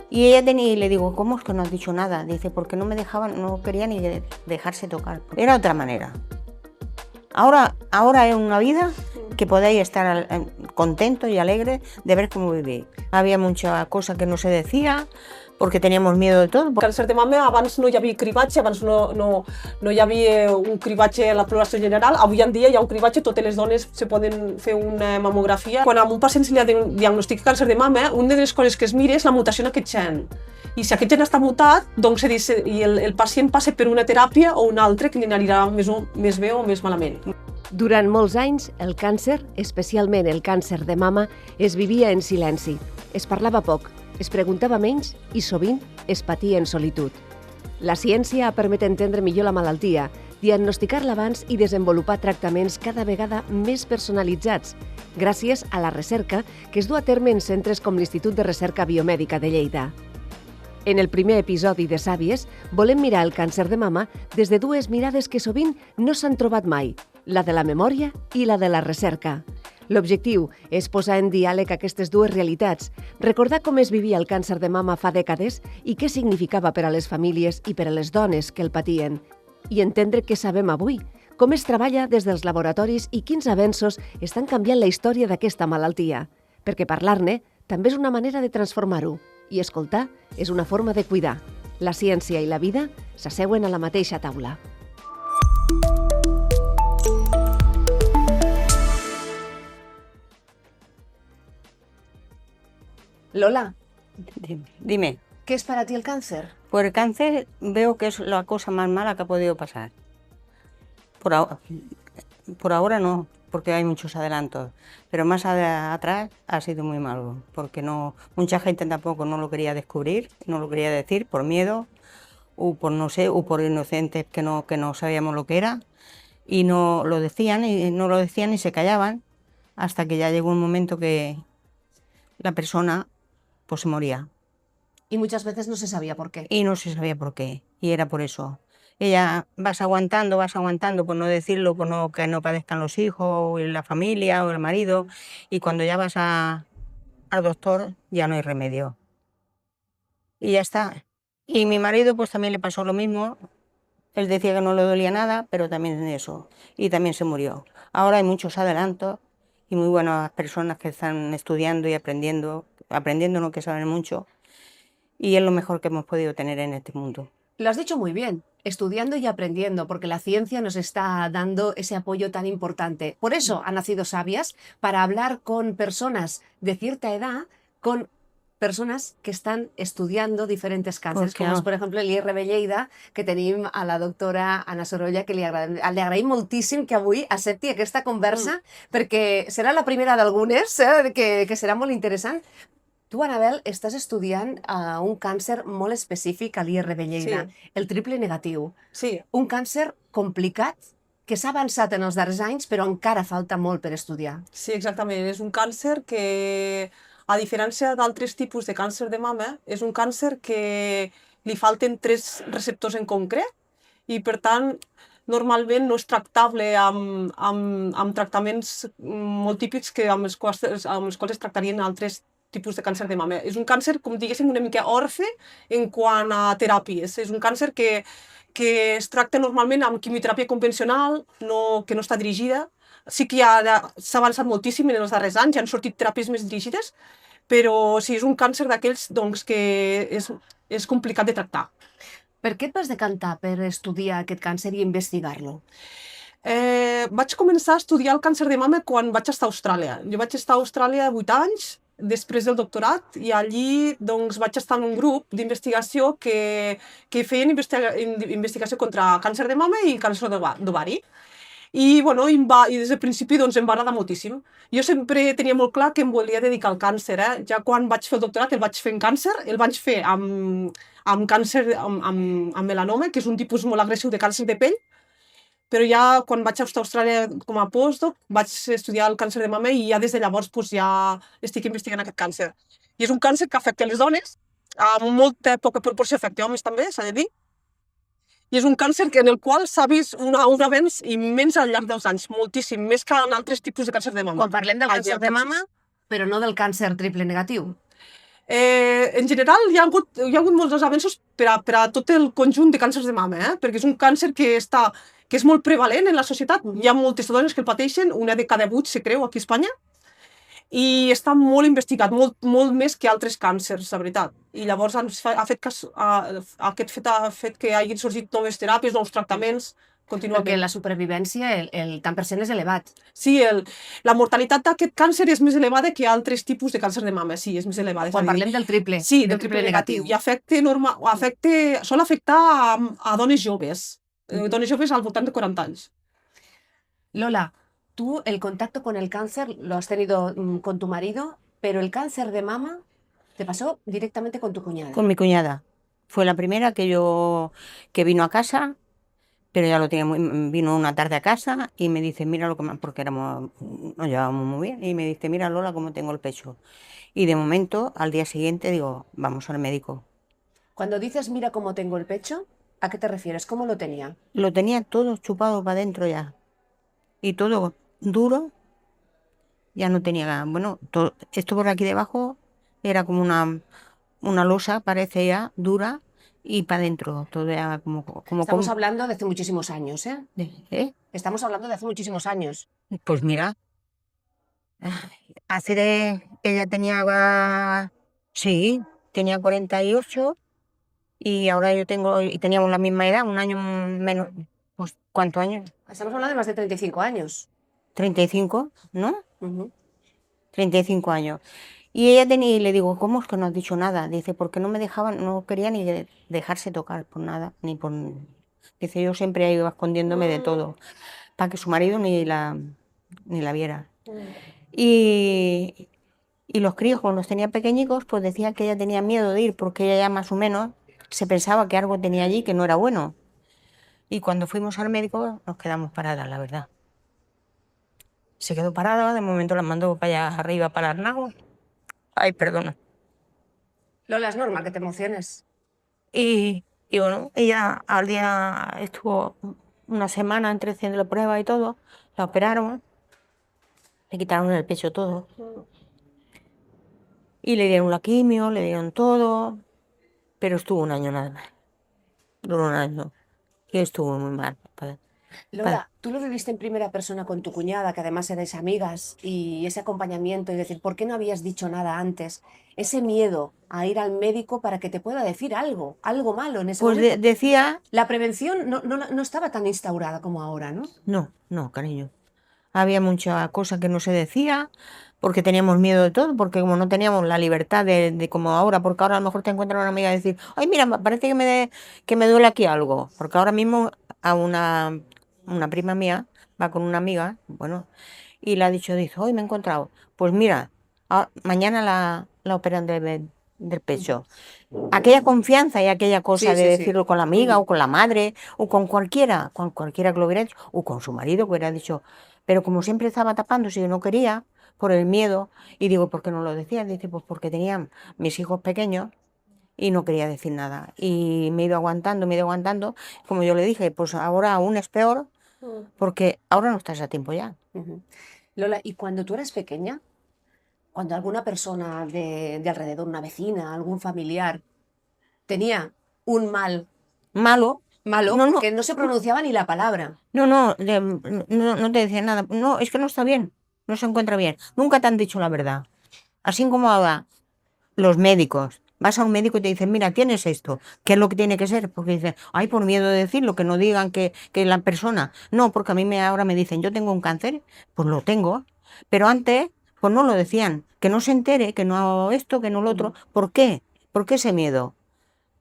Y ella tenía, y le digo, ¿cómo es que no has dicho nada? Dice, porque no me dejaban, no quería ni dejarse tocar. Era otra manera. Ahora es una vida que podéis estar contentos y alegres de ver cómo vivís. Había mucha cosa que no se decía, perquè teníem miedo de tot. Càncer de mama, abans no hi havia cribatge, abans no hi havia un cribatge a la població general. Avui en dia hi ha un cribatge, totes les dones se poden fer una mamografia. Quan a un pacient se li diagnostica càncer de mama, una de les coses que es mira és la mutació en aquest gen. I si aquest gen està mutat, doncs el pacient passa per una teràpia o una altra que li anirà més bé o més malament. Durant molts anys, el càncer, especialment el càncer de mama, es vivia en silenci. Es parlava poc, es preguntava menys i sovint es patia en solitud. La ciència permet entendre millor la malaltia, diagnosticar-la abans i desenvolupar tractaments cada vegada més personalitzats, gràcies a la recerca que es du a terme en centres com l'Institut de Recerca Biomèdica de Lleida. En el primer episodi de Sàvies volem mirar el càncer de mama des de dues mirades que sovint no s'han trobat mai, la de la memòria i la de la recerca. L'objectiu és posar en diàleg aquestes dues realitats, recordar com es vivia el càncer de mama fa dècades i què significava per a les famílies i per a les dones que el patien, i entendre què sabem avui, com es treballa des dels laboratoris i quins avenços estan canviant la història d'aquesta malaltia, perquè parlar-ne també és una manera de transformar-ho, i escoltar és una forma de cuidar. La ciència i la vida s'asseuen a la mateixa taula. Lola, Dime. ¿qué es para ti el cáncer? Pues el cáncer veo que es la cosa más mala que ha podido pasar. Por ahora no, porque hay muchos adelantos, pero más atrás ha sido muy malo, porque mucha gente tampoco no lo quería descubrir, no lo quería decir por miedo, o por no sé, o por inocentes que no sabíamos lo que era, y no lo decían y se callaban, hasta que ya llegó un momento que la persona pues se moría. Y muchas veces no se sabía por qué. Y no se sabía por qué, y era por eso. Ella vas aguantando por no decirlo, que no padezcan los hijos, o la familia, o el marido, y cuando ya vas al doctor ya no hay remedio. Y ya está. Y mi marido pues también le pasó lo mismo. Él decía que no le dolía nada, pero también eso. Y también se murió. Ahora hay muchos adelantos y muy buenas personas que están estudiando y aprendiendo no, que saben mucho. Y es lo mejor que hemos podido tener en este mundo. Lo has dicho muy bien, estudiando y aprendiendo, porque la ciencia nos está dando ese apoyo tan importante. Por eso han nacido Sàvies, para hablar con personas de cierta edad, con personas que estan estudiando diferents càncers, com és, per exemple, l'IRB Lleida, que tenim a la doctora Anna Sorolla, que li agraïm moltíssim que avui accepti aquesta conversa, perquè serà la primera d'algunes, que serà molt interessant. Tu, Anabel, estàs estudiant un càncer molt específic a l'IRB Lleida, el triple negatiu. Sí. Un càncer complicat que s'ha avançat en els darrers anys, però encara falta molt per estudiar. Sí, exactament. És un càncer que, a diferència d'altres tipus de càncer de mama, és un càncer que li falten 3 receptors en concret i, per tant, normalment no és tractable amb tractaments molt típics amb els quals es tractarien altres tipus de càncer de mama. És un càncer, com diguéssim, una mica orfe en quant a teràpies. És un càncer que es tracta normalment amb quimioteràpia convencional, que no està dirigida. Sí que s'ha avançat moltíssim en els darrers anys, ja han sortit teràpies més dirigides, però sí, és un càncer d'aquells que és complicat de tractar. Per què et vas decantar per estudiar aquest càncer i investigar-lo? Vaig començar a estudiar el càncer de mama quan vaig estar a Austràlia. Jo vaig estar a Austràlia 8 anys, després del doctorat, i allí vaig estar en un grup d'investigació que feien investigació contra càncer de mama i càncer d'ovari. I des del principi em va agradar moltíssim. Jo sempre tenia molt clar que em volia dedicar al càncer. Ja quan vaig fer el doctorat el vaig fer en càncer, el vaig fer amb càncer, amb melanoma, que és un tipus molt agressiu de càncer de pell, però ja quan vaig estar a Austràlia com a postdoc vaig estudiar el càncer de mama i ja des de llavors ja estic investigant aquest càncer. I és un càncer que afecta les dones, amb molta poca proporció afecta homes també, s'ha de dir, i és un càncer en el qual s'ha vist un avenç immens al llarg dels anys, moltíssim, més que en altres tipus de càncer de mama. Quan parlem del càncer de mama, però no del càncer triple negatiu. En general, hi ha hagut molts avenços per a tot el conjunt de càncers de mama, perquè és un càncer que és molt prevalent en la societat. Hi ha moltes dones que el pateixen, una de cada 8 se creu aquí a Espanya, i està molt investigat, molt més que altres càncers, la veritat. I llavors aquest fet ha fet que hagin sorgit noves teràpies, nous tractaments, Perquè contínuament. la supervivència, el tant per cent és elevat. Sí, la mortalitat d'aquest càncer és més elevada que altres tipus de càncer de mama, sí, és més elevada. Quan parlem del triple. Sí, del triple negatiu. I sol afectar a dones joves. Dones joves al voltant de 40 anys. Lola, tú el contacto con el cáncer lo has tenido con tu marido, pero el cáncer de mama te pasó directamente con tu cuñada. Con mi cuñada. Fue la primera que vino a casa, pero ya lo tenía vino una tarde a casa y me dice, mira lo que porque nos llevábamos muy bien, y me dice, mira Lola cómo tengo el pecho. Y de momento, al día siguiente, digo, vamos al médico. Cuando dices mira cómo tengo el pecho, ¿a qué te refieres? ¿Cómo lo tenía? Lo tenía todo chupado para adentro ya. Y todo duro. Ya no tenía, bueno, esto por aquí debajo era como una losa, parece ya, dura, y para adentro, todo ya Estamos hablando de hace muchísimos años, ¿eh? ¿Eh? Estamos hablando de hace muchísimos años. Pues mira, ella tenía, sí, tenía 48 y ahora yo y teníamos la misma edad, un año menos, pues ¿cuántos años? Estamos hablando de más de 35 años. 35, ¿no? Ujú. 35 años. Y ella y le digo, ¿cómo es que no has dicho nada? Dice, porque no me dejaban, no quería ni dejarse tocar por nada, ni por... Dice, yo siempre iba escondiéndome de todo, para que su marido ni la viera. Y los críos, cuando los tenía pequeñicos, pues decían que ella tenía miedo de ir, porque ella ya más o menos se pensaba que algo tenía allí que no era bueno. Y cuando fuimos al médico nos quedamos paradas, la verdad. Se quedó parada, de momento la mandó para allá arriba, para Arnau. Ay, perdona. Lola, es normal que te emociones. Y bueno, ella al día estuvo una semana entre haciendo prueba y todo, la operaron, le quitaron el pecho todo. Y le dieron la quimio, le dieron todo, pero estuvo un año nada más. Duró un año. Y estuvo muy mal. Lola, tú lo viviste en primera persona con tu cuñada, que además erais amigas, y ese acompañamiento y decir, ¿por qué no habías dicho nada antes? Ese miedo a ir al médico para que te pueda decir algo malo en ese Pues momento. decía... La prevención no estaba tan instaurada como ahora, ¿no? No, cariño. Había mucha cosa que no se decía, porque teníamos miedo de todo, porque como no teníamos la libertad de como ahora, porque ahora a lo mejor te encuentras una amiga y decir, ay, mira, parece que me duele aquí algo, porque ahora mismo a una prima mía va con una amiga, bueno, y le ha dicho, dice, hoy me he encontrado, pues mira, mañana la operan del pecho. Aquella confianza y aquella cosa de decirlo con la amiga o con la madre o con cualquiera que lo hubiera hecho, o con su marido que hubiera dicho, pero como siempre estaba tapándose y no quería, por el miedo, y digo, ¿por qué no lo decía? Dice, pues porque tenían mis hijos pequeños y no quería decir nada. Y me he ido aguantando, como yo le dije, pues ahora aún es peor, porque ahora no estás a tiempo ya. Lola, ¿y cuando tú eras pequeña, cuando alguna persona de alrededor, una vecina, algún familiar, tenía un mal Malo, no, que no se pronunciaba ni la palabra? no te decía nada, no, es que no está bien, no se encuentra bien, nunca te han dicho la verdad. Así como ahora los médicos, vas a un médico y te dicen, mira, tienes esto, ¿qué es lo que tiene que ser? Porque dicen, ay, por miedo de decirlo, que no digan que la persona, no, porque a mí ahora me dicen, yo tengo un cáncer, pues lo tengo, pero antes, pues no lo decían, que no se entere, que no hago esto, que no lo otro. ¿Por qué? ¿Por qué ese miedo?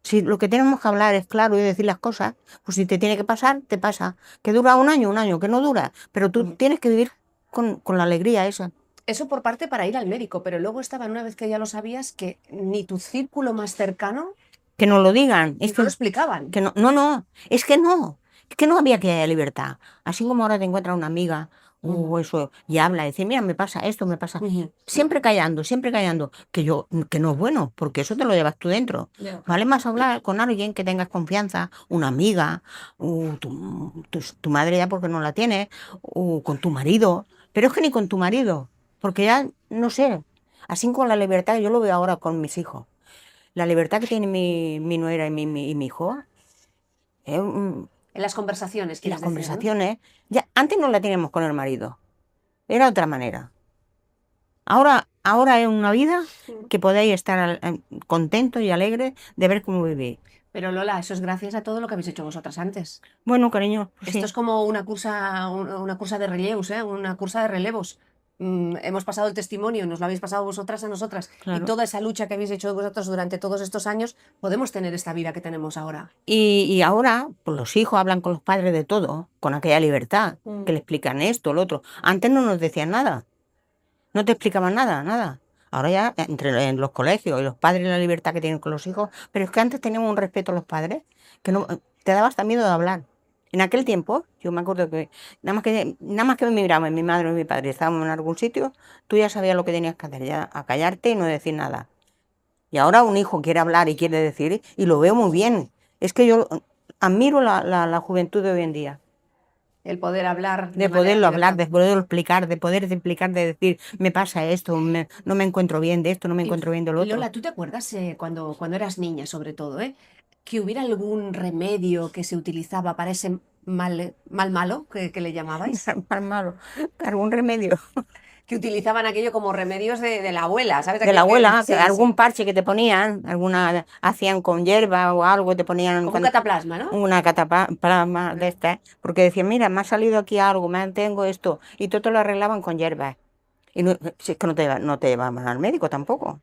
Si lo que tenemos que hablar es claro y decir las cosas, pues si te tiene que pasar, te pasa. Que dura un año, que no dura, pero tú tienes que vivir con la alegría esa. Eso por parte para ir al médico, pero luego estaba, una vez que ya lo sabías, que ni tu círculo más cercano... Que no lo digan. Es que lo explicaban. Que no, es que no había que haya libertad. Así como ahora te encuentras una amiga o eso y habla y dice, mira, me pasa esto, me pasa... Siempre callando, que no es bueno, porque eso te lo llevas tú dentro. Vale más hablar con alguien que tengas confianza, una amiga, o tu madre ya porque no la tienes, o con tu marido, pero es que ni con tu marido, porque ya, no sé, Así con la libertad, yo lo veo ahora con mis hijos. La libertad que tiene mi nuera y mi hijo, En las conversaciones, y las quieres decir, ¿no? conversaciones, ya, antes no la teníamos con el marido, era otra manera. Ahora es una vida que podéis estar contentos y alegres de ver cómo vivís. Pero Lola, eso es gracias a todo lo que habéis hecho vosotras antes. Bueno, cariño, Esto sí. es como una cursa de relevos, ¿eh? Una cursa de relevos. Hemos pasado el testimonio, nos lo habéis pasado vosotras a nosotras. Y Claro. toda esa lucha que habéis hecho vosotros durante todos estos años, podemos tener esta vida que tenemos ahora. Y ahora, pues los hijos hablan con los padres de todo, con aquella libertad, que le explican esto, lo otro. Antes no nos decían nada, no te explicaban nada. Ahora ya, en los colegios y los padres, la libertad que tienen con los hijos, pero es que antes teníamos un respeto a los padres, que no te daba hasta miedo de hablar. En aquel tiempo, yo me acuerdo que nada más que me miraban mi madre o mi padre, estábamos en algún sitio, tú ya sabías lo que tenías que hacer, ya a callarte y no decir nada. Y ahora un hijo quiere hablar y quiere decir, y lo veo muy bien. Es que yo admiro la juventud de hoy en día, El poder hablar. de poderlo hablar, de poderlo explicar, de decir, me pasa esto, no me encuentro bien de esto, no me encuentro bien de lo otro. Lola, ¿tú te acuerdas cuando eras niña, sobre todo, que hubiera algún remedio que se utilizaba para ese mal malo que le llamabais? Mal malo, algún remedio. Que utilizaban aquello como remedios de la abuela, ¿sabes? De Aquello la abuela, sí, algún parche que te ponían, hacían con hierba o algo, te ponían como un cataplasma, ¿no? una cataplasma de estas, porque decían, mira, me ha salido aquí algo, tengo esto, y todo lo arreglaban con hierba. Y si es que no te llevaban al médico tampoco.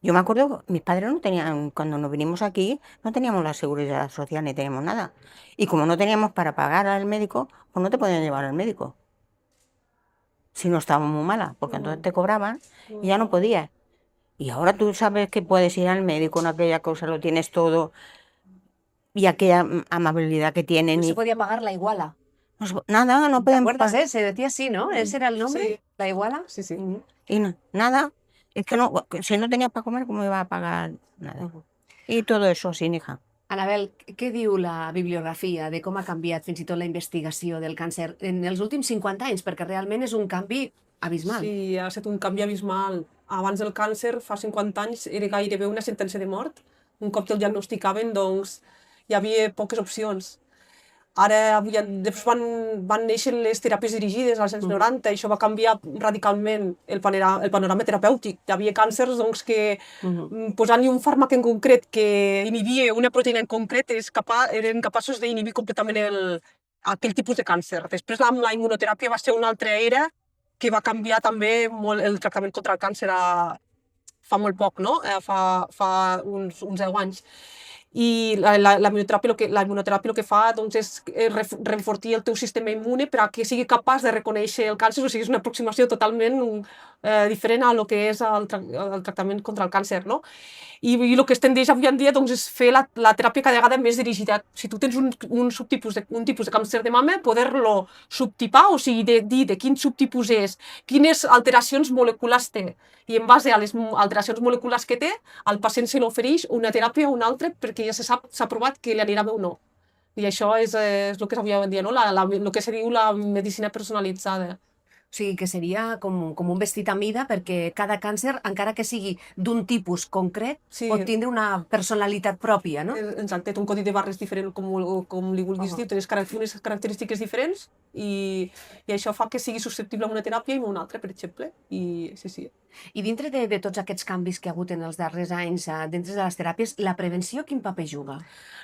Yo me acuerdo, mis padres no tenían, cuando nos vinimos aquí, no teníamos la seguridad social ni teníamos nada. Y como no teníamos para pagar al médico, pues no te podían llevar al médico. Si no estábamos muy malas, porque entonces te cobraban y ya no podías. Y ahora tú sabes que puedes ir al médico con aquella cosa, lo tienes todo, y aquella amabilidad que tienen. No Y se podía pagar la iguala. nada, no ¿Te pueden acuerdas, Se decía así, ¿no? ¿Ese era el nombre? Sí. ¿La iguala? Sí, sí. Y nada, es que no, si no tenías para comer, ¿cómo iba a pagar nada? Y todo eso sin hija. Anabel, què diu la bibliografia de com ha canviat fins i tot la investigació del càncer en els últims 50 anys? Perquè realment és un canvi abismal. Sí, ha estat un canvi abismal. Abans del càncer, fa 50 anys, era gairebé una sentència de mort. Un cop te'l diagnosticaven, doncs, hi havia poques opcions. Ara, després van néixer les teràpies dirigides als anys 90, i això va canviar radicalment el panorama terapèutic. Hi havia càncers doncs, que posant-li un fàrmac en concret que inhibia una proteïna en concret eren capaços d'inhibir completament aquell tipus de càncer. Després amb la immunoteràpia va ser una altra era que va canviar també molt el tractament contra el càncer fa molt poc, no? Fa uns 10 anys. I la immunoteràpia el que fa doncs, és refortir el teu sistema immune perquè sigui capaç de reconèixer el càncer, o sigui, és una aproximació totalment diferent a lo que és el tractament contra el càncer, no? I el que es tendeix avui en dia doncs, és fer la teràpia cada vegada més dirigida. Si tu tens un tipus de càncer de mama, poder-lo subtipar, o sigui, dir de quin subtipus és, quines alteracions moleculars té, i en base a les alteracions moleculars que té, al pacient se li ofereix una teràpia o una altra perquè ja s'ha provat que li anirà bé o no. I això és el que és avui en dia, no? El que se diu la medicina personalitzada. O sigui, que seria com un vestit a mida perquè cada càncer, encara que sigui d'un tipus concret, Sí. pot tindre una personalitat pròpia, no? Exacte, té un codi de barres diferent, com li vulguis dir, té unes característiques diferents i això fa que sigui susceptible a una teràpia i a una altra, per exemple. I sí. I dintre de tots aquests canvis que ha hagut en els darrers anys, dintre de les teràpies, la prevenció quin paper juga?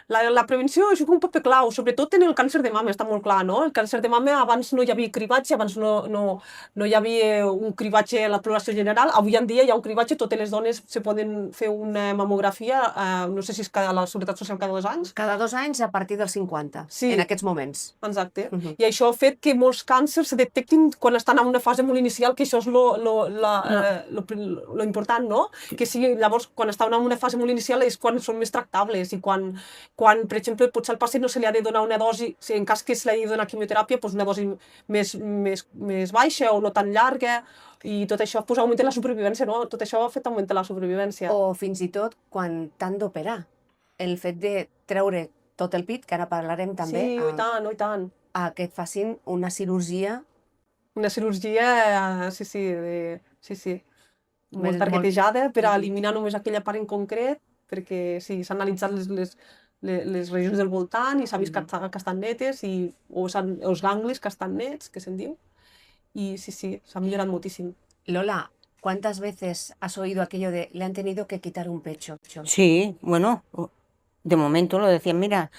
La prevenció juga un paper clau, sobretot en el càncer de mama, està molt clar, no? El càncer de mama abans no hi havia cribatge, abans no hi havia un cribatge a la població general. Avui en dia hi ha un cribatge, totes les dones se poden fer una mamografia, no sé si és a la Seguretat Social cada 2 anys. Cada 2 anys a partir dels 50, Sí. en aquests moments. Exacte. I això ha fet que molts càncers se detectin quan estan en una fase molt inicial, que això és lo important, no? Que sigui, llavors, quan estan en una fase molt inicial és quan són més tractables i quan, per exemple, potser al pacient no se li ha de donar una dosi, en cas que se li ha de donar quimioteràpia, doncs una dosi més baixa o no tan llarga, i tot això augmenta la supervivència, no? Tot això ha fet augmentar la supervivència. O fins i tot quan t'han d'operar. El fet de treure tot el pit, que ara parlarem també, Sí, i tant. a que et facin una cirurgia una cirurgia, sí, molt targetejada per a eliminar només aquella part en concret, perquè sí, s'han analitzat les regions del voltant i s'ha vist que estan netes, o els ganglis que estan nets, que se'n diu, y sí, s'ha millorat moltíssim. Lola, ¿cuántas veces has oído aquello de le han tenido que quitar un pecho? Sí, bueno, de momento lo decían, mira,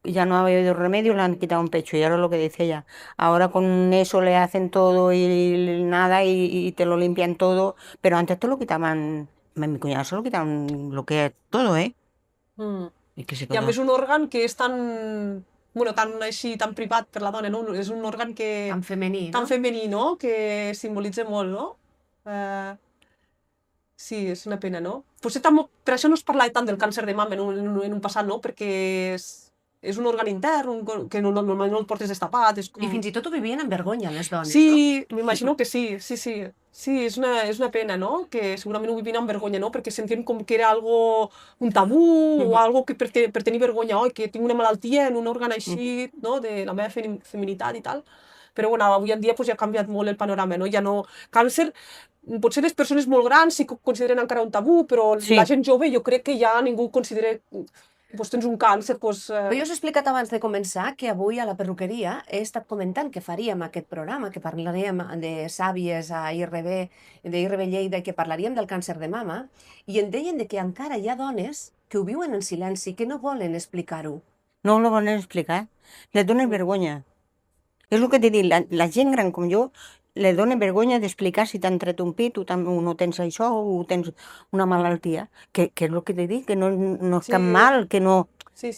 ya no ha habido remedio, le han quitado un pecho, y ahora lo que dice ella, ahora con eso le hacen todo y nada y te lo limpian todo, pero antes te lo quitaban, a mi cuñado se lo quitaban lo que es todo, ¿eh? I a més un òrgan que és tan així, tan privat per la dona, no? És un òrgan que... Tan femení, no? Tan femení, no? Que simbolitza molt, no? Sí, és una pena, no? Potser per això no es parlava tant del càncer de mama en un passat, no? Perquè és un òrgan intern, que normalment no el portes destapat. I fins i tot ho vivien amb vergonya, les dones, sí, no? M'imagino que sí. Sí, és una pena, no? Que segurament ho vivien amb vergonya, no? Perquè sentien com que era un tabú o algo que per tenir vergonya, que tinc una malaltia en un òrgan així, no? De la meva feminitat i tal. Però bueno, avui en dia ja ha canviat molt el panorama, no? Ja no... Càncer, potser les persones molt grans sí que ho consideren encara un tabú, però la gent jove jo crec que ja ningú considera... tens un càncer, Però jo us he explicat abans de començar que avui a la perruqueria he estat comentant que faríem aquest programa, que parlaríem de sàvies a d'IRB Lleida, que parlaríem del càncer de mama, i em deien que encara hi ha dones que ho viuen en silenci, que no volen explicar-ho. No lo volen explicar, les dona vergonya. És el que t'he dit, la gent gran com jo, le dona vergonya d'explicar si t'han tret un pit, o no tens això, o tens una malaltia, que és el que t'he dit, que no és cap mal, que no... Sí.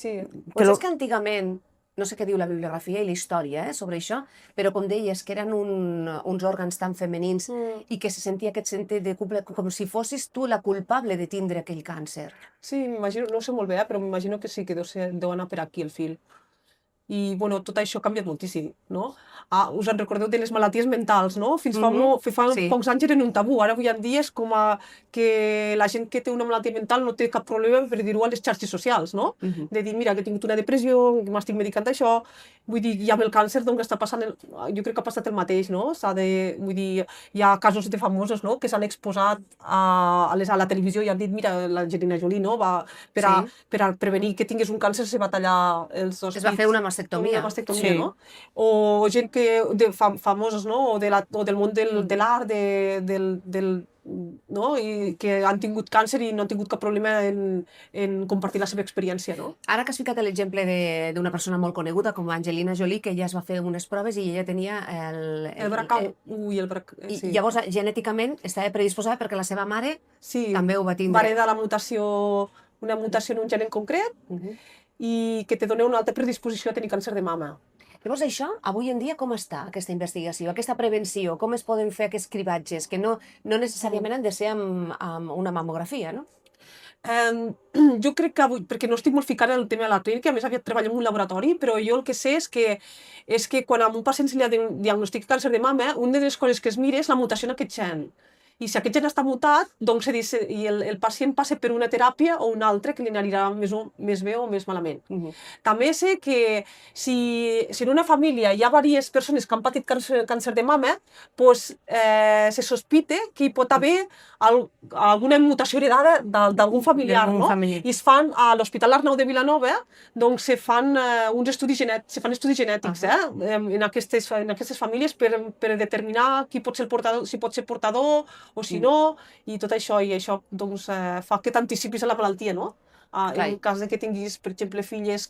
Pues és que antigament, no sé què diu la bibliografia i la història sobre això, però com deies, que eren uns òrgans tan femenins i que se sentia aquest sentit de culpa, com si fossis tu la culpable de tindre aquell càncer. Sí, m'imagino, no ho sé molt bé, però m'imagino que sí, que deu anar per aquí el fil. I, bueno, tot això ha canviat moltíssim, no? Us en recordeu de les malalties mentals, no? Fins fa pocs anys eren un tabú, ara avui en dia és com que la gent que té una malaltia mental no té cap problema per dir-ho a les xarxes socials, no? De dir, mira, que he tingut una depressió, que m'estic medicant d'això, vull dir, i amb el càncer doncs està passant, jo crec que ha passat el mateix, no? Vull dir, hi ha casos de famosos, no?, que s'han exposat a la televisió i han dit, mira, l'Angelina Jolie, no?, per a prevenir que tingués un càncer se va tallar els dos pits. Es va fer una mastectomia, no? O gent famosos, no?, o del món de l'art, no?, i que han tingut càncer i no han tingut cap problema en compartir la seva experiència, no? Ara que has ficat l'exemple d'una persona molt coneguda com Angelina Jolie, que ella es va fer unes proves i ella tenia el BRCA. I llavors genèticament estava predisposada perquè la seva mare també ho va tindre. Va heredar una mutació en un gen en concret i que te dona una alta predisposició a tenir càncer de mama. Llavors això, avui en dia, com està aquesta investigació, aquesta prevenció? Com es poden fer aquests cribatges? Que no necessàriament han de ser amb una mamografia, no? Jo crec que avui, perquè no estic molt ficada en el tema de la clínica, a més aviat treballo en un laboratori, però jo el que sé és que quan a un pacient se li diagnostica càncer de mama, una de les coses que es mira és la mutació en aquest gen. I si aquest gen està mutat, doncs el pacient passa per una teràpia o una altra que li anirà més bé o més malament. També sé que si en una família hi ha diverses persones que han patit càncer de mama, doncs se sospita que hi pot haver alguna mutació heredada d'algun familiar, no? I es fan a l'Hospital Arnau de Vilanova, doncs se fan estudis genètics en aquestes famílies per determinar qui pot ser el portador, si pot ser portador o si no, i tot això, i això doncs, fa que t'anticipis a la malaltia, no? En el cas que tinguis, per exemple, filles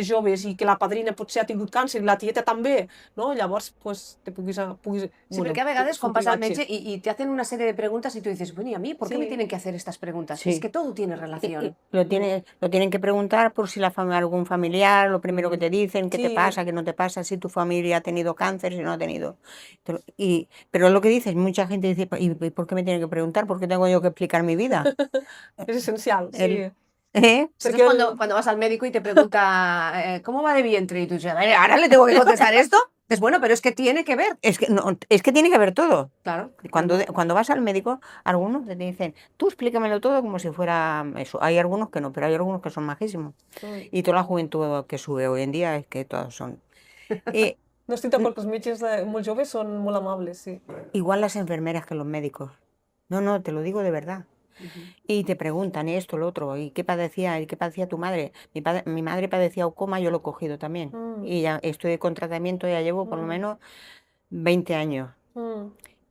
joves i que la padrina potser ha tingut càncer i la tieta també, no? Llavors, te puguis... Sí, perquè a vegades quan vas al metge y te hacen una serie de preguntas y tú dices, bueno, ¿y a mí por qué me tienen que hacer estas preguntas? Es que todo tiene relación. Lo tienen que preguntar por si algún familiar, lo primero que te dicen, qué te pasa, qué no te pasa, si tu familia ha tenido cáncer, si no ha tenido. Pero lo que dices, mucha gente dice, ¿y por qué me tienen que preguntar? ¿Por qué tengo yo que explicar mi vida? Es esencial, sí. Porque cuando vas al médico y te pregunta ¿cómo va de vientre? Y tú dices, ¿ahora le tengo que contestar esto? Es bueno, pero es que tiene que ver. Es que tiene que ver todo. Claro. Cuando vas al médico, algunos te dicen, tú explícamelo todo como si fuera eso. Hay algunos que no, pero hay algunos que son majísimos. Y toda la juventud que sube hoy en día es que todos son. No estic d'acord que els metges molt joves són molt amables, sí. Igual las enfermeras que los médicos. No, te lo digo de verdad. Y te preguntan esto, lo otro, ¿y qué padecía tu madre? Mi madre padecía coma, yo lo he cogido también. Y ya estoy con tratamiento, ya llevo por lo menos 20 años.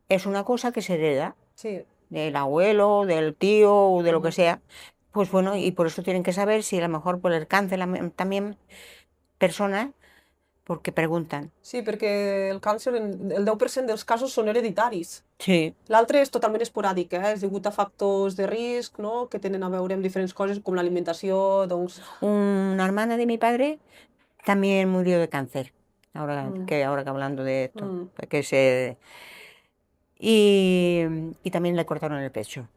Es una cosa que se hereda Sí. del abuelo, del tío o de lo que sea. Pues bueno, y por eso tienen que saber si a lo mejor por el cáncer también personas, porque preguntan. Sí, perquè el càncer, el 10% dels casos són hereditaris. Sí. L'altre és totalment esporàdic, és degut a factors de risc, no?, que tenen a veure amb diferents coses, com l'alimentació, doncs... Una hermana de mi padre también murió de cáncer, ahora que hablando de esto, y también le cortaron el pecho.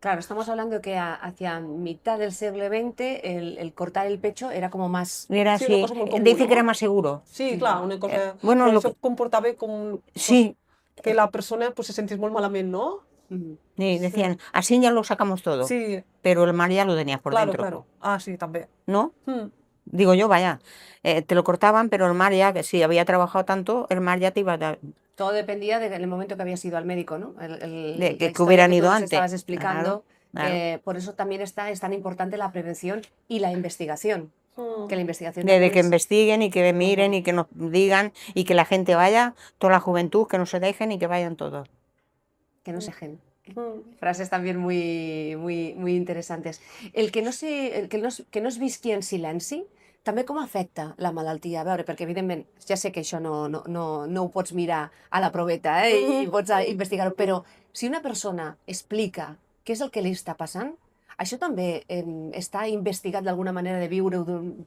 Claro, estamos hablando que hacia mitad del siglo XX el cortar el pecho era como más... Era Sí, así, una cosa molt comú, dice no? que era más seguro. Sí, clar, una cosa... bueno, però lo això comportava com... Sí, Que la persona pues, se sentís molt malament, no? sí, decían, así ya lo sacamos todo, Sí, pero el mal ya lo tenías por claro, dentro, claro. Ah, sí, també. ¿no? Digo yo, vaya, te lo cortaban, pero el mar ya, que si había trabajado tanto, el mar ya te iba a dar. Todo dependía del momento que habías ido al médico, ¿no? De que la historia hubieran tú ido nos antes. estabas explicando. Claro. Por eso también es tan importante la prevención y la investigación. Que la investigación De también que es- investiguen y que miren y que nos digan y que la gente vaya, toda la juventud, que no se dejen y que vayan todos. que no se gen. Frases también muy, muy, muy interesantes. El que no es visqui en silenci, també com afecta la malaltia? A veure, perquè evidentment, ja sé que això no ho pots mirar a la proveta i pots investigar-ho, però si una persona explica què és el que li està passant, això també està investigat d'alguna manera de viure-ho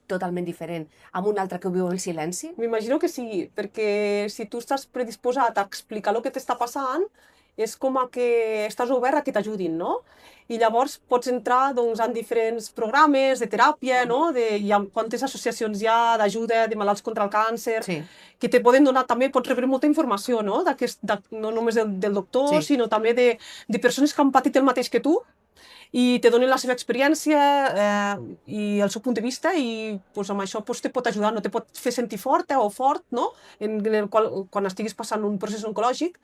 totalment diferent amb un altre que ho viu en silenci? M'imagino que sí, perquè si tu estàs predisposat a explicar el que t'està passant, és com a que estàs obert a que t'ajudin, no? I llavors pots entrar doncs, en diferents programes de teràpia, no? Hi ha quantes associacions hi ha d'ajuda de malalts contra el càncer, Sí. que te poden donar també, pots rebre molta informació, no? No només del doctor, Sí. sinó també de persones que han patit el mateix que tu, i te donen la seva experiència i el seu punt de vista i pues, amb això pues, te pot ajudar, no te pot fer sentir forta o fort, no? En el qual, quan estiguis passant un procés oncològic,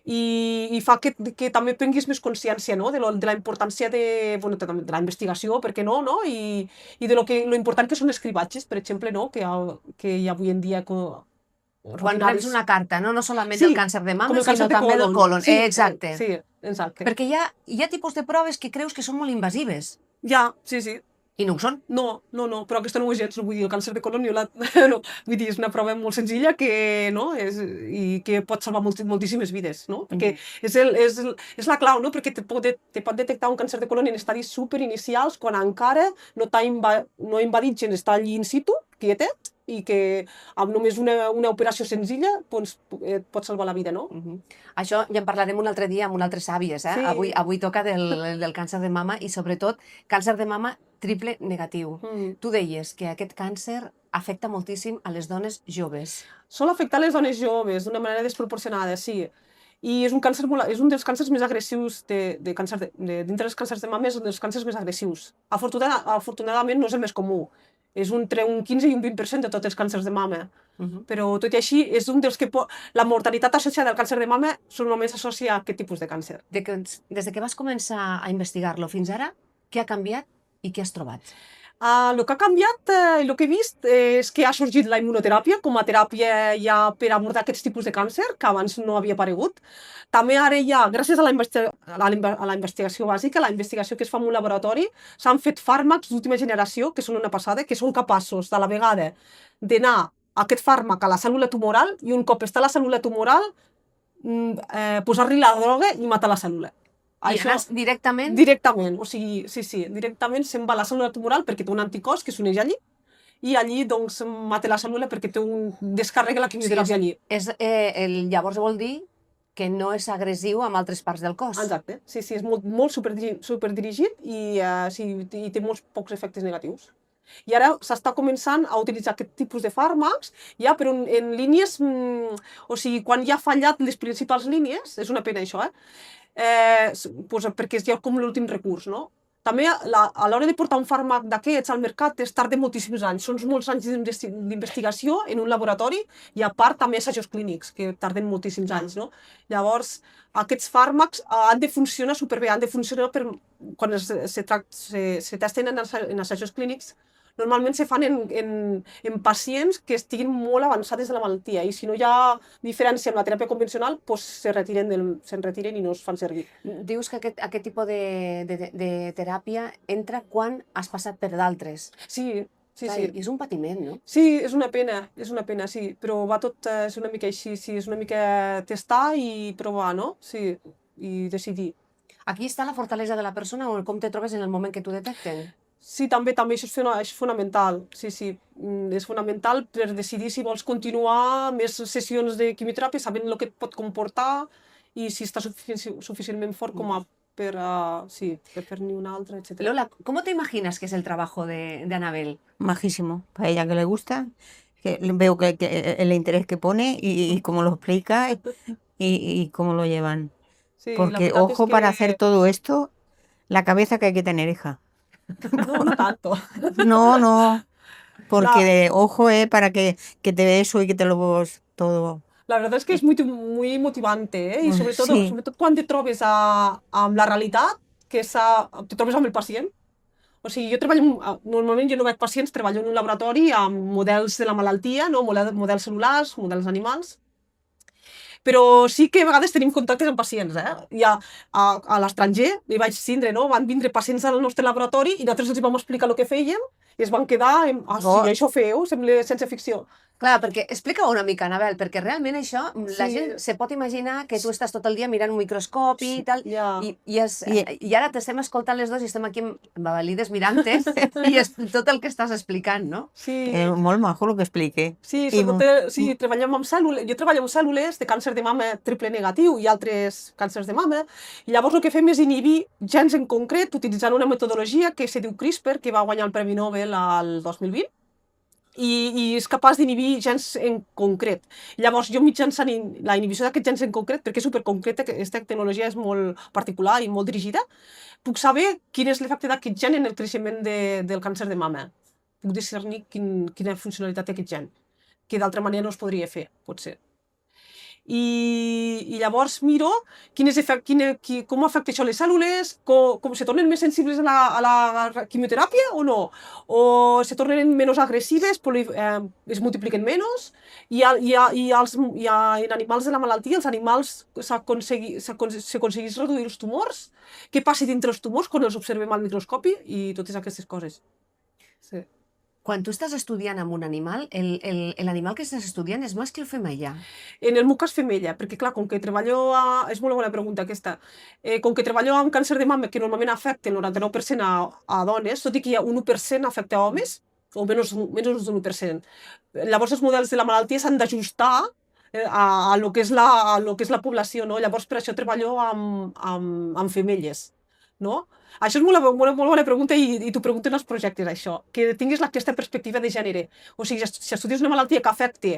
i fa que també prenguis més consciència, no? De la importància de la investigació, per què no? I de lo important que són els cribatges, per exemple, no? Que hi ha avui en dia Quan reps una carta, no solament Sí, del càncer de mama, com el sinó càncer de també del colon. colon. Sí, Exacte. Sí, exacte. Perquè hi ha tipus de proves que creus que són molt invasives Ja, sí. i no ho són. No, però aquesta no ho és gens, vull dir, el càncer de colon no, vull dir, és una prova molt senzilla que, no, i que pot salvar moltíssimes vides, no? Perquè és la clau, no? Perquè te pot detectar un càncer de colon en estadis superinicials quan encara no ha invadit gens, està allí in situ, quietet, i que amb només una operació senzilla doncs, et pot salvar la vida, no? Això ja en parlarem un altre dia amb un altres àvies. Sí. Avui toca del càncer de mama i sobretot càncer de mama triple negatiu. Tu deies que aquest càncer afecta moltíssim a les dones joves. Sol afectar les dones joves d'una manera desproporcionada, sí. I és un dels càncers més agressius dintre dels càncers de mama, és un dels càncers més agressius. Afortunadament no és el més comú. És entre un 15 i un 20% de tots els càncers de mama. Però tot i així és un dels que la mortalitat associada al càncer de mama normalment s'associa a aquest tipus de càncer. Des que vas començar a investigar-lo fins ara, què ha canviat i què has trobat? El que ha canviat, el que he vist, és que ha sorgit la immunoteràpia com a teràpia ja per abordar aquests tipus de càncer, que abans no havia aparegut. També ara ja, gràcies a la investigació bàsica, la investigació que es fa en un laboratori, s'han fet fàrmacs d'última generació, que són una passada, que són capaços de la vegada d'anar aquest fàrmac a la cèl·lula tumoral i un cop està a la cèl·lula tumoral, posar-li la droga i matar la cèl·lula. I anar directament? Directament, o sigui, sí, directament se'n va a la cèl·lula tumoral perquè té un anticòs que s'uneix allí i allí doncs mata la cèl·lula perquè descarrega la quimioteràpia allí. Llavors vol dir que no és agressiu amb altres parts del cos. Exacte, sí, és molt superdirigit i té molts pocs efectes negatius. I ara s'està començant a utilitzar aquest tipus de fàrmacs, ja, però en línies, o sigui, quan ja ha fallat les principals línies, és una pena això, perquè és ja com l'últim recurs, no? també a l'hora de portar un fàrmac d'aquests al mercat es tarda moltíssims anys. Són molts anys d'investigació en un laboratori i a part també assajos clínics, que tarden moltíssims anys, no? Llavors, aquests fàrmacs han de funcionar superbé, han de funcionar quan se testen en assajos clínics. Normalment se fan en pacients que estiguin molt avançades de la malaltia i si no hi ha diferència amb la teràpia convencional, doncs se'n retiren i no es fan servir. Dius que aquest tipus de teràpia entra quan has passat per d'altres. Sí. I és un patiment, no? Sí, és una pena, sí, però va tot, és una mica així, sí, és una mica testar i provar, no? Sí, i decidir. Aquí està la fortalesa de la persona o com te trobes en el moment que t'ho detecten? Sí, també això és fonamental, sí, és fonamental per decidir si vols continuar més sessions de quimioteràpia, sabent el que et pot comportar i si està suficientment fort com a per fer-n'hi una altra, etc. Lola, ¿cómo te imaginas que es el trabajo de Anabel? Majísimo, para ella que le gusta, que veo que el interés que pone y cómo lo explica y cómo lo llevan. Sí, porque ojo, para hacer todo esto, la cabeza que hay que tener, hija. No tanto. No, porque ojo, para que te ve eso y que te lo todo. La verdad es que es muy motivante, y sobretot quan te trobes amb la realitat, que te trobes amb el pacient. O sigui, jo treballo, normalment jo no veig pacients, treballo en un laboratori amb models de la malaltia, no? Models cel·lulars, models animals, però sí que a vegades tenim contactes amb pacients, I a l'estranger hi vaig tindre, no? Van vindre pacients al nostre laboratori i nosaltres els vam explicar el que fèiem i es van quedar sí, això feu, sembla ciència ficció. Clar, perquè explica-ho una mica, Anabel, perquè realment això, la gent se pot imaginar que tu estàs tot el dia mirant un microscopi i tal, i ara t'estem escoltant les dues i estem aquí embavalides mirant-te i és tot el que estàs explicant, no? Sí. Molt majo el que explique. Sí, treballem amb cèl·lules, jo treballo amb cèl·lules de càncer de mama triple negatiu i altres càncers de mama, i llavors el que fem és inhibir gens en concret utilitzant una metodologia que se diu CRISPR, que va guanyar el Premi Nobel al 2020, i és capaç d'inhibir gens en concret. Llavors, jo mitjançant la inhibició d'aquests gens en concret, perquè és superconcreta, aquesta tecnologia és molt particular i molt dirigida, puc saber quin és l'efecte d'aquest gen en el creixement del càncer de mama. Puc discernir quina funcionalitat té aquest gen, que d'altra manera no es podria fer, potser. I llavors miro com afecta això les cèl·lules, com se tornen més sensibles a la quimioteràpia o no, o se tornen menys agressives, es multipliquen menys, i en animals de la malaltia, els animals s'aconsegueix reduir els tumors, què passa dintre els tumors quan els observem al microscopi i totes aquestes coses. Sí. Quan tu estàs estudiant amb un animal, l'animal que estàs estudiant és mascle o femella? En el meu cas femella, perquè clar, com que treballo és molt bona pregunta aquesta, com que treballo amb càncer de mama que normalment afecta el 99% a dones, tot i que hi ha un 1% afecta a homes, o menys d'un 1%. Llavors els models de la malaltia s'han d'ajustar a lo que és la població, no? Llavors per això treballo amb femelles, no? Això és molt bona pregunta i t'ho pregunten els projectes, això, que tinguis aquesta perspectiva de gènere. O sigui, si estudies una malaltia que afecta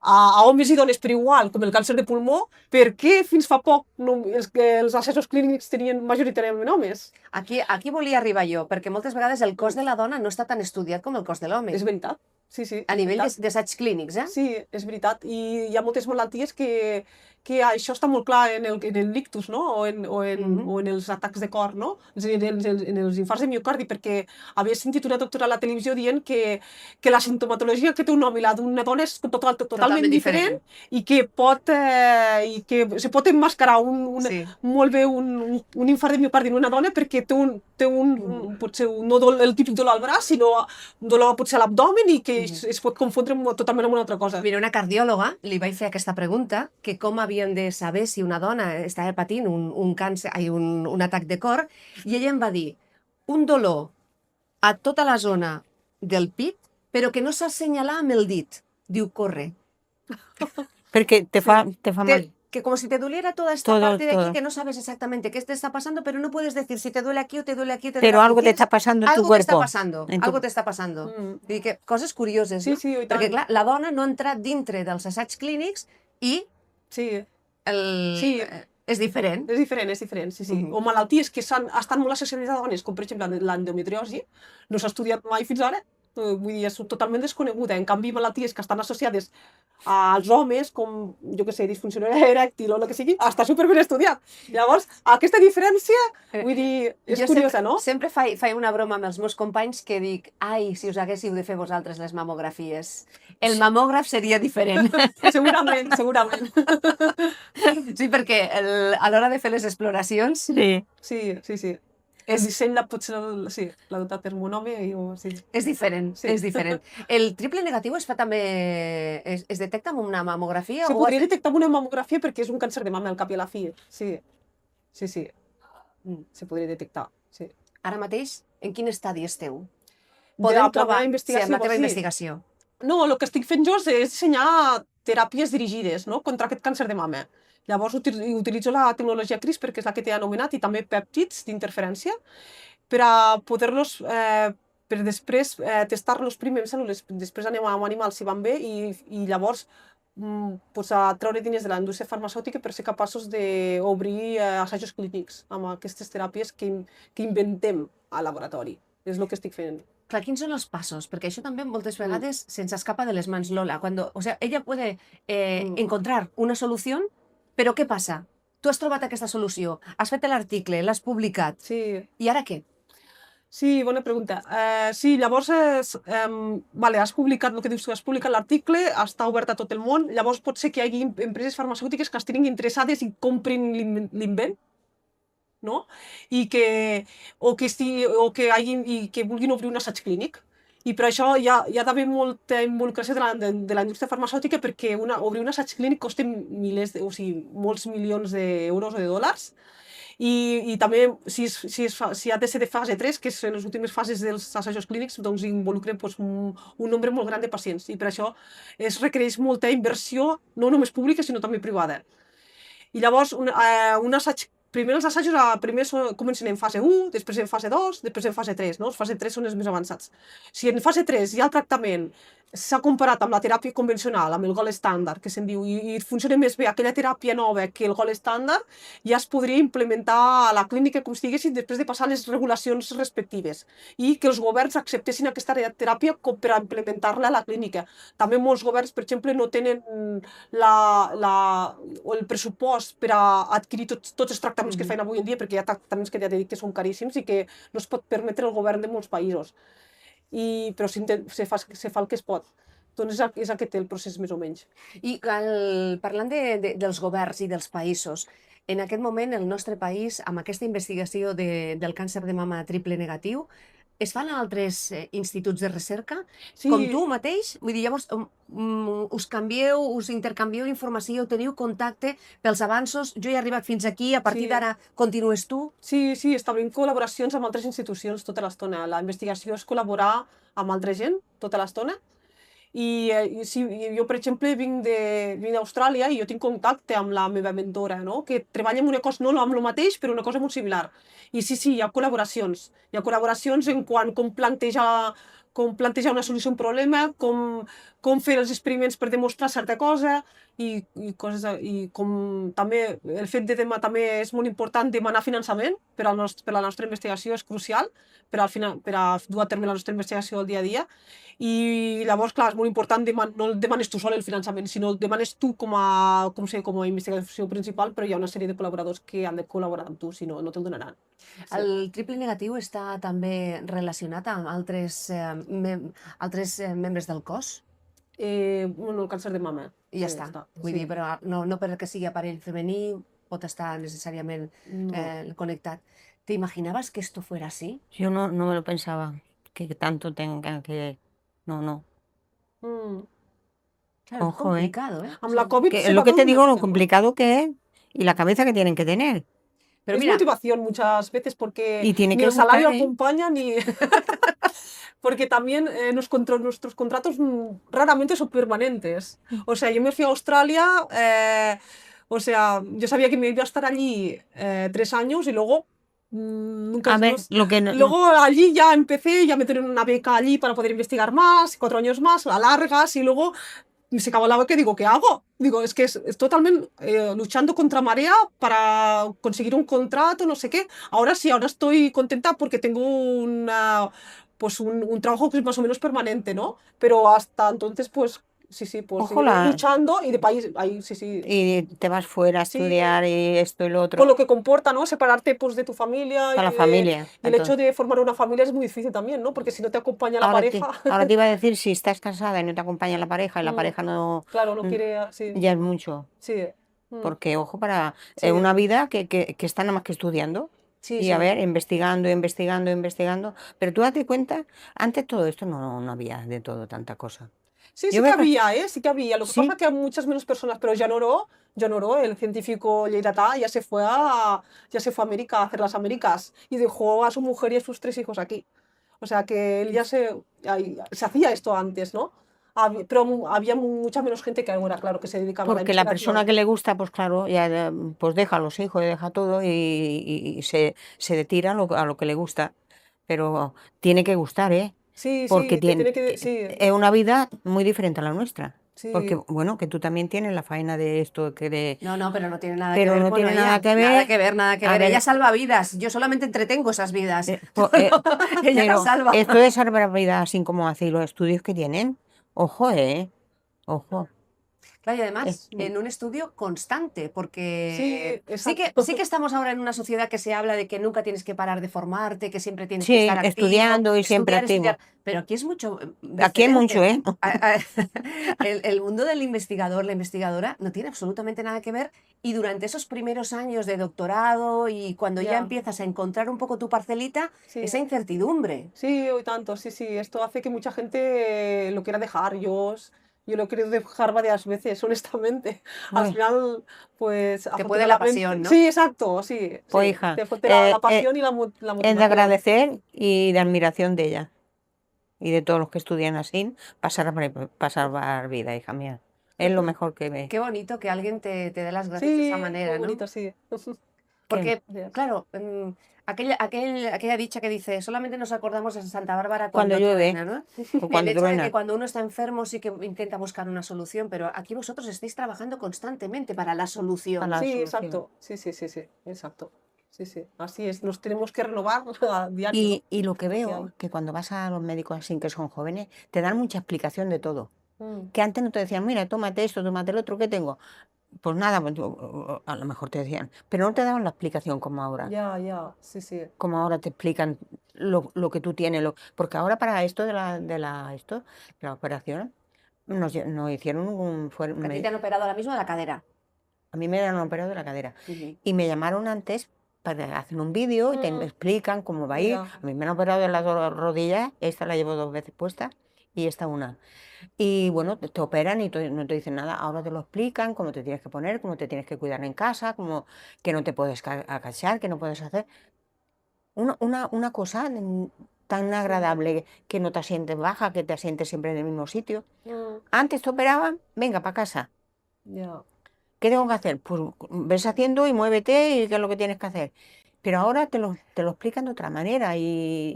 a homes i dones per igual, com el càncer de pulmó, per què fins fa poc els assajos clínics tenien majoritàriament homes? Aquí volia arribar jo, perquè moltes vegades el cos de la dona no està tan estudiat com el cos de l'home. És veritat. Sí. A nivell d'assaigs clínics, Sí, és veritat. I hi ha moltes malalties que això està molt clar en el ictus, no? O en els atacs de cor, no? En els infarts de miocardi, perquè havia sentit una doctora a la televisió dient que la sintomatologia que té un home i la d'una dona és totalment diferent i que se pot emmascarar molt bé un infart de miocardi en una dona perquè té potser no el típic dolor al braç, sinó dolor potser a l'abdomen i que es pot confondre totalment amb una altra cosa. Mira, una cardiòloga li vaig fer aquesta pregunta, que com havien de saber si una dona estava patint un atac de cor, i ella em va dir un dolor a tota la zona del pit, però que no s'assenyala amb el dit. Diu, corre. Perquè te fa mal. Que como si te doliera toda esta parte de aquí, que no sabes exactamente qué te está pasando, pero no puedes decir si te duele aquí o te duele aquí. Pero algo te está pasando en tu cuerpo. Algo te està passant. I que coses curioses, no? Sí, i tant. Perquè, clar, la dona no ha entrat dintre dels assaigs clínics i És diferent. És diferent, sí, sí. O malalties que estan molt associades a dones, com per exemple l'endometriosi, no s'ha estudiat mai fins ara, vull dir, és totalment desconeguda. En canvi, malalties que estan associades als homes, com, jo què sé, disfunció erèctil o el que sigui, està superben estudiat. Llavors, aquesta diferència, vull dir, és curiosa, no? Sempre faig una broma amb els meus companys que dic, ai, si us haguéssiu de fer vosaltres les mamografies. El mamògraf seria diferent. Segurament. Sí, perquè a l'hora de fer les exploracions... Sí. El disseny potser, sí, l'ha dotat per mon home i sí. És diferent, Sí. és diferent. El triple negatiu es fa també... Es detecta amb una mamografia? Se podria detectar amb una mamografia perquè és un càncer de mama al cap i a la fi. Sí. Se podria detectar, sí. Ara mateix, en quin estadi esteu? De la meva investigació, sí, amb la teva sí. investigació. No, el que estic fent jo és dissenyar teràpies dirigides, no?, contra aquest càncer de mama. Llavors utilitzo la tecnologia CRISPR, que és la que t'he anomenat, i també pèptids d'interferència, per a poder-los, per després testar-los primer en cèl·lules, després anem amb animals si van bé, i llavors a treure diners de la indústria farmacèutica per ser capaços d'obrir assajos clínics amb aquestes teràpies que inventem al laboratori. És el que estic fent. Clar, quins són els passos? Perquè això també moltes vegades se'ns escapa de les mans Lola. O sea, ella puede encontrar una solució, però què passa? Tu has trobat aquesta solució, has fet l'article, l'has publicat. Sí. I ara què? Sí, bona pregunta. Sí, llavors has publicat el que dius, has publicat l'article, està obert a tot el món, llavors pot ser que hi hagi empreses farmacèutiques que estiguin interessades i comprin l'invent, no? I que vulguin obrir un assaig clínic. I per això hi ha d'haver molta involucració de la indústria farmacèutica, perquè obrir un assaig clínic costa molts milions d'euros o de dòlars. I també, si ha de ser de fase 3, que són les últimes fases dels assajos clínics, doncs involucren un nombre molt gran de pacients. I per això es requereix molta inversió, no només pública, sinó també privada. I llavors, primer els assajos comencen en fase 1, després en fase 2, després en fase 3, no? Els fase 3 són els més avançats. Si en fase 3 hi ha el tractament, s'ha comparat amb la teràpia convencional, amb el gold standard, que se'n diu, i funciona més bé aquella teràpia nova que el gold standard, ja es podria implementar a la clínica com si diguéssim després de passar les regulacions respectives i que els governs acceptessin aquesta teràpia per a implementar-la a la clínica. També molts governs, per exemple, no tenen el pressupost per a adquirir tots els tractaments que es fan avui en dia, perquè hi ha tractaments que ja t'he dit que són caríssims i que no es pot permetre el govern de molts països. Però se fa el que es pot. Doncs és aquest el procés, més o menys. I parlant dels governs i dels països, en aquest moment el nostre país, amb aquesta investigació del càncer de mama triple negatiu, es fan altres instituts de recerca? Sí. Com tu mateix? Vull dir, llavors us intercanvieu informació, teniu contacte pels avanços, jo he arribat fins aquí, a partir d'ara continues tu? Sí, establim col·laboracions amb altres institucions tota l'estona. La investigació és col·laborar amb altra gent tota l'estona. I jo, per exemple, vinc d'Austràlia i jo tinc contacte amb la meva mentora, no?, que treballa en una cosa, no amb el mateix, però una cosa molt similar. I sí, hi ha col·laboracions. Hi ha col·laboracions en quant com plantejar una solució a un problema, com fer els experiments per demostrar certa cosa, i com també el fet també és molt important demanar finançament per a la nostra investigació, és crucial per a dur a terme la nostra investigació al dia a dia. I llavors, clar, és molt important, no el demanes tu sol el finançament, sinó el demanes tu com a investigació principal, però hi ha una sèrie de col·laboradors que han de col·laborar amb tu, si no, no te'l donaran. El triple negatiu està també relacionat amb altres membres del cos? El càncer de mama. I ja està. Vull dir, però no perquè sigui aparell femení pot estar necessàriament connectat. ¿Te imaginabas que esto fuera así? Yo no me lo pensaba, que tanto tengan que... No. Claro, Ojo, es complicado, ¿eh? Amb la Covid Es lo que te digo, lo complicado que es y la cabeza que tienen que tener. Pero es motivación muchas veces porque ni el salario acompaña ni... Porque también nuestros contratos raramente son permanentes. O sea, yo me fui a Australia, yo sabía que me iba a estar allí 3 años y luego luego allí ya empecé, ya me dieron una beca allí para poder investigar más, 4 años más, la largas, y luego se acaba la que digo, ¿qué hago? Digo, es que es totalmente luchando contra marea para conseguir un contrato, no sé qué. Ahora sí, ahora estoy contenta porque tengo pues un trabajo que es más o menos permanente, ¿no? Pero hasta entonces, pues sí, pues seguir Ojalá. luchando y de país, ahí sí. Y te vas fuera a Sí, estudiar y esto y lo otro. con lo que comporta, ¿no? Separarte pues de tu familia Para la familia. y el hecho de formar una familia es muy difícil también, ¿no? Porque si no te acompaña la pareja, Ahora te iba a decir, si estás casada y no te acompaña la pareja y la pareja no, claro, no mm, quiere, sí, ya es mucho. sí, Porque, ojo, para sí, una vida que está nada más que estudiando sí, y a sí. ver, investigando. Pero tú date cuenta, antes todo esto no había de todo tanta cosa. Sí, Yo sí que me pa- había, ¿eh? Sí que había. Lo que pasa Sí, es que hay muchas menos personas, pero Janoro, el científico lleidatà, ya se fue a América a hacer las Américas y dejó a su mujer y a sus 3 hijos aquí. O sea que él se hacía esto antes, ¿no? Pero había mucha menos gente que ahora, claro, que se dedicaba a la porque la persona investigación. que le gusta, pues claro, ya pues deja a los hijos y deja todo y se tira a lo que le gusta. Pero tiene que gustar, ¿eh? Sí, Porque sí, te tiene que... Sí, es una vida muy diferente a la nuestra. Porque, sí. bueno, que tú también tienes la faena de esto, No, pero no tiene nada que pero ver no con tiene nada ella. que Nada ver. que ver, nada que A ver. Ella ver, salva vidas. Yo solamente entretengo esas vidas. po- Ella las pero salva. esto de salvar vida, así como así los estudios que tienen, ojo, ojo. Claro, y eh, además eh, en un estudio constante, porque Sí, exacto. sí que estamos ahora en una sociedad que se habla de que nunca tienes que parar de formarte, que siempre tienes que sí, estar activo, estudiando y siempre estudiar, activo. pero aquí es mucho Aquí hay mucho, diferente. ¿eh? El mundo del investigador, la investigadora, no tiene absolutamente nada que ver y durante esos primeros años de doctorado y cuando ya Ya, empiezas a encontrar un poco tu parcelita, sí. esa incertidumbre. Sí, hoy tanto, sí. Esto hace que mucha gente lo quiera dejar. Yo lo he querido dejar varias veces, honestamente. Al Uy, final, pues Te puede la afortunadamente. pasión, ¿no? Sí, exacto, sí. pues hija, Te falta la pasión y la es de motivación. agradecer y de admiración de ella y de todos los que estudian así, para salvar vida, hija mía. Es lo mejor que ve. Qué bonito que alguien te dé las gracias de esa Sí, muy manera, ¿no? bonito, sí. Que Porque, Gracias. claro, aquella dicha que dice, solamente nos acordamos de Santa Bárbara cuando cuando llueve truena, ¿no? o El cuando hecho de que truena, cuando uno está enfermo sí que intenta buscar una solución, pero aquí vosotros estáis trabajando constantemente para la para solución. la Sí, solución. exacto. Sí, exacto. Sí. Así es, nos tenemos que renovar a diario, ¿no? Y lo que Lo que veo, hay. que cuando vas a los médicos así que son jóvenes, te dan mucha explicación de todo. Mm, Que antes no te decían, mira, tómate esto, tómate el otro, ¿qué tengo? Pues nada, pues, a lo mejor te decían, pero no te daban la explicación como ahora. ya, sí. Como ahora te explican lo que tú tienes. Porque ahora para esto de la operación, nos hicieron A ti te han operado ahora mismo de la cadera. a mí me han operado de la cadera. Ujú. Y me llamaron antes para hacer un vídeo y te Mm, explican cómo va a ir. ya, A mí me han operado de las rodillas, esta la llevo 2 veces puesta y esta una. Y bueno, te operan y no te dicen nada. Ahora te lo explican, cómo te tienes que poner, cómo te tienes que cuidar en casa, cómo que no te puedes agachar, que no puedes hacer. Una cosa tan sí, agradable que no te sientes baja, que te sientes siempre en el mismo sitio. mm, Antes te operaban, venga, para casa. ya. ¿Qué tengo que hacer? Pues ves haciendo y muévete y qué es lo que tienes que hacer. Pero ahora te lo explican de otra manera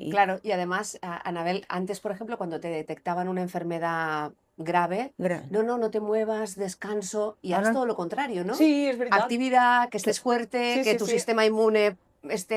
Claro, y además, Anabel, antes, por ejemplo, cuando te detectaban una enfermedad grave, gra- no te muevas, descanso, y ahora es ahora todo lo contrario, ¿no? Sí, es veritat. Actividad, que estés fuerte, que tu Sí. sistema inmune És esté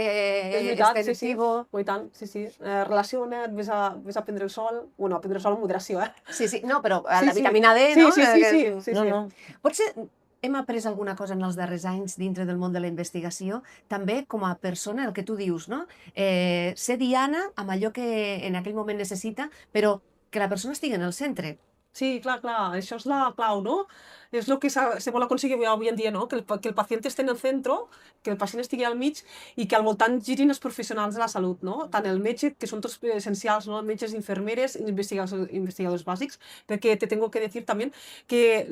veritat, en sí. activo. Oh, i tant, sí. Relaciona't, ves a prendre el sol. Bueno, a prendre el sol amb moderació, eh? Sí, sí, no, però Sí, la sí. vitamina D, no? Sí. no, no. Potser hem après alguna cosa en els darrers anys dintre del món de la investigació, també com a persona, el que tu dius, no? Ser diana amb allò que en aquell moment necessita, però que la persona estigui en el centre. Sí, clar, això és la clau, no? És el que se vol aconseguir avui en dia, no? Que el pacient estigui en el centre, que el pacient estigui al mig i que al voltant girin els professionals de la salut, no? Tant el metge, que són tots essencials, no? Metges, infermeres, investigadores bàsics, porque te tengo que decir también que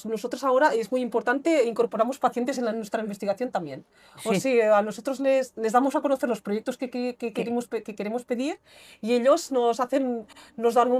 nosotros ahora es muy importante, incorporamos pacientes en nuestra investigación también. O Sí, sea, a nosotros les damos a conocer los proyectos que queremos pedir y ellos nos dan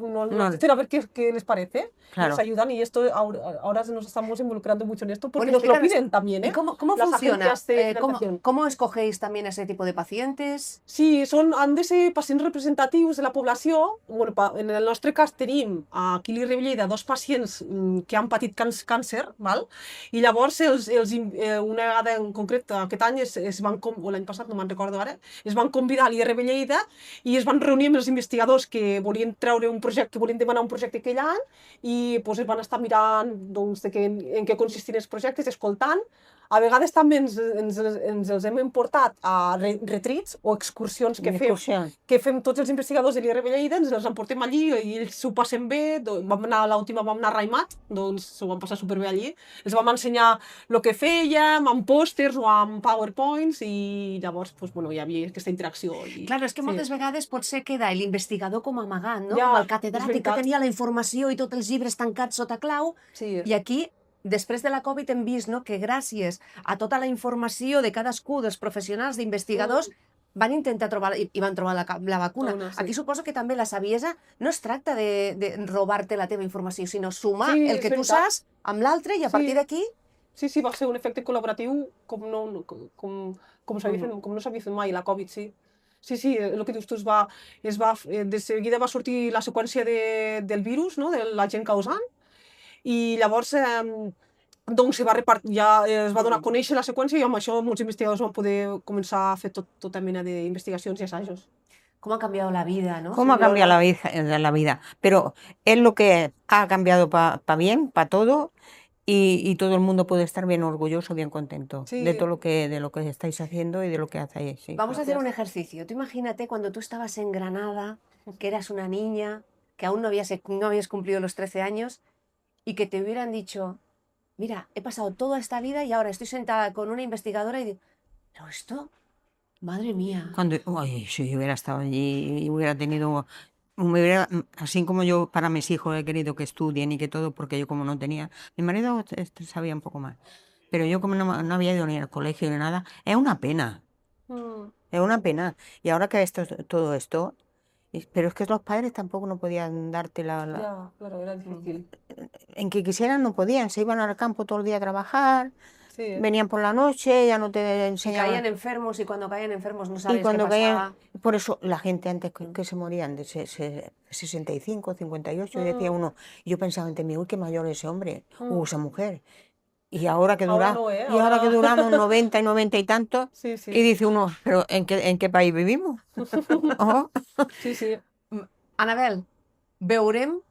nos dicen a ver qué les parece, claro. nos ayudan y esto ahora nos estamos involucrando mucho en esto porque Bueno, nos lo explícanos, piden también, ¿y ¿eh? cómo Las funciona? agencias de ¿Cómo, financiación. cómo escogéis también ese tipo de pacientes? Sí, han de ser pacients representatius de la població. Bueno, en el nostre cas tenim aquí a l'IRB Lleida 2 pacients que han patit càncer, val? I llavors una vegada en concret aquest any o l'any passat, no me'n recordo ara, es van convidar a l'IRB Lleida i es van reunir amb els investigadors que volien treure un projecte, que volien demanar un projecte aquell any i pues, es van estar mirant doncs, en què consistien els projectes, escoltant. A vegades també ens els hem importat a retrits o excursions que fem tots els investigadors de l'IRB Lleida, ens els emportem allí i ells s'ho passen bé. L'última vam anar a Raimat, doncs s'ho van passar superbé allí. Els vam ensenyar el que fèiem, amb pòsters o amb PowerPoints i llavors doncs, bueno, hi havia aquesta interacció. Claro, és que moltes vegades potser queda l'investigador com amagat, no? Ja, Com el és catedràtic que veritat. tenia la informació i tots els llibres tancats sota clau. Sí. I aquí, després de la Covid, hem vist, no?, que gràcies a tota la informació de cadascú dels professionals, d'investigadors, van intentar trobar i van trobar la vacuna. Sí. Aquí suposo que també la saviesa no es tracta de robar-te la teva informació, sinó sumar Sí, el que és tu veritat. saps amb l'altre i a partir d'aquí... Sí, va ser un efecte col·laboratiu com no s'havia fet mai la Covid, sí. Sí, el que dius tu, de seguida va sortir la seqüència del virus, no?, de l'agent causant, i llavors doncs ja es va donar a conèixer la seqüència i amb això molts investigadors van poder començar a fer tota mena d'investigacions i assajos. Com ha canviat la vida, no? ¿Cómo ha cambiado la vida? Pero es lo que ha cambiado para bien, para todo, y todo el mundo puede estar bien orgulloso, bien contento Sí. de todo lo que estáis haciendo y de lo que hacéis. Sí. Vamos a hacer Gracias. un ejercicio. Tú imagínate cuando tú estabas en Granada, que eras una niña, que aún no habías cumplido los 13 años, y que te hubieran dicho, mira, he pasado toda esta vida y ahora estoy sentada con una investigadora y digo, pero esto, madre mía. Si yo hubiera estado allí y hubiera tenido, así como yo para mis hijos he querido que estudien y que todo, porque yo como no tenía, mi marido sabía un poco más, pero yo como no había ido ni al colegio ni nada, es una pena, es una pena. Y ahora que todo esto, pero es que los padres tampoco no podían darte Ya, claro, era difícil. en que quisieran no podían, se iban al campo todo el día a trabajar, Sí. venían por la noche, ya no te Y enseñaban. caían enfermos y cuando caían enfermos no sabes Y cuando qué pasaba. caían, por eso la gente antes que se morían de 65, 58, y decía uno, yo pensaba entre mí, uy, qué mayor ese hombre, esa mujer. Y ahora que Ahora dura, no, ¿eh? y ahora que Ahora- duramos 90 y 90 y tantos, Sí. y dice uno, pero ¿en qué país vivimos? Oh, Sí. Anabel, veurem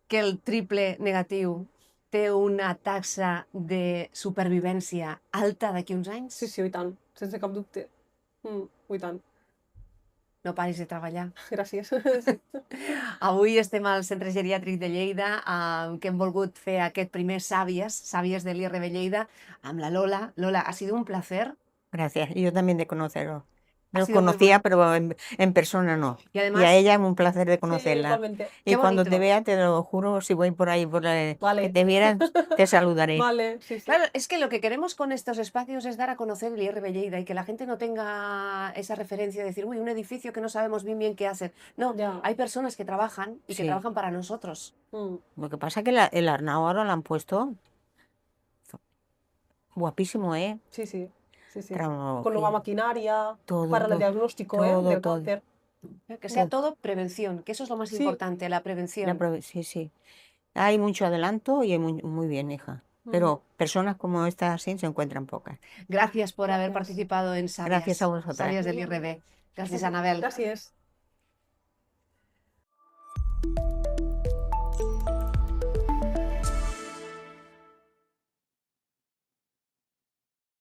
que el triple negatiu té una taxa de supervivència alta d'aquí uns anys? Sí, i tant, sense cap dubte. I tant. No paris de treballar. Gràcies. Avui estem al Centre Geriàtric de Lleida, que hem volgut fer aquest primer Sàvies de l'IRB Lleida, amb la Lola. Lola, ha sido un placer. gracias, y yo también de conocerlo. Ha Los sido muy conocía, pero en persona no. Y Y además, a ella es un placer de conocerla. igualmente. Y Qué cuando bonito. te vea, te lo juro, si voy por ahí, Vale. que te vieras, te saludaré. Vale, sí. claro, es que lo que queremos con estos espacios es dar a conocer el IRB Lleida y que la gente no tenga esa referencia de decir, uy, un edificio que no sabemos bien qué hacer. No, Ya. hay personas que trabajan y que Sí. trabajan para nosotros. Lo que pasa es que el Arnau ahora lo han puesto guapísimo, ¿eh? Sí. Tramo- Con nueva maquinaria, Todo, para el todo, diagnóstico todo, del todo. cáncer. Que sea todo prevención, que eso es lo más Sí. importante, la prevención. Sí. Hay mucho adelanto y muy bien, hija. Pero personas como estas así se encuentran pocas. Gracias por haber Gracias. participado en Sabias. Gracias a vosotras. Sabias del IRB. Gracias, Anabel. Gràcies.